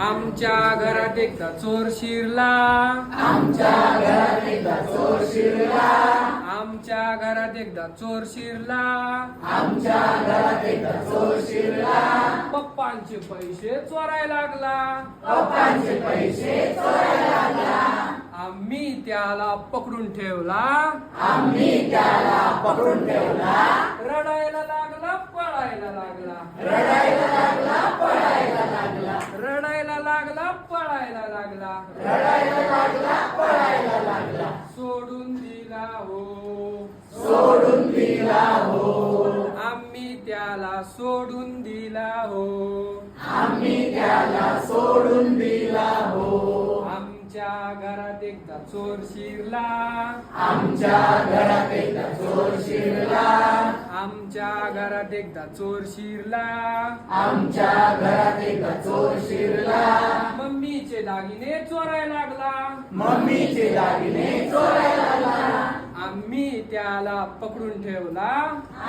आमच्या घरात एकदा चोर शिरला, आमच्या घरात एकदा चोर शिरला, आमच्या घरात एकदा चोर शिरला, आमच्या घरात एकदा चोर शिरला, पप्पांचे पैसे चोरायला लागला, पप्पांचे पैसे चोरायला लागला. आम्ही त्याला पकडून ठेवला, आम्ही त्याला पकडून ठेवला, रडायला लागला, पळायला लागला, रडायला लागला, पळायला लागला, रडायला लागला, पळायला लागला, रडायला लागला, पळायला लागला. सोडून दिला हो, सोडून दिला हो, आम्ही त्याला सोडून दिला हो, आम्ही त्याला सोडून दिला हो. आमच्या घरात एकदा चोर शिरला, आमच्या घरात एकदा चोर शिरला, आमच्या घरात एकदा चोर शिरला, आमच्या घरात एकदा चोर शिरला, मम्मीचे दागिने चोरायला लागला, मम्मीचे दागिने चोरायला लागला. आम्ही त्याला पकडून ठेवला,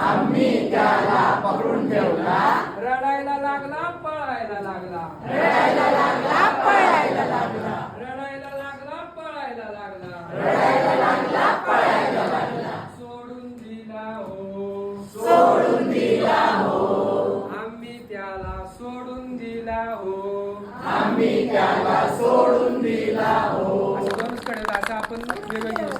आम्ही त्याला पकडून ठेवला, रडायला लागला, पळायला लागला, रडायला लागला, पळायला लागला, रडायला लागला, पळायला लागला, रडायला लागला, पळायला लागला. सोडून दिला हो, सोडून दिला हो, आम्ही त्याला सोडून दिला हो. आम्ही त्याला सोडून दिला हो. असं दोनच कडे असं आपण वेगळं घेऊ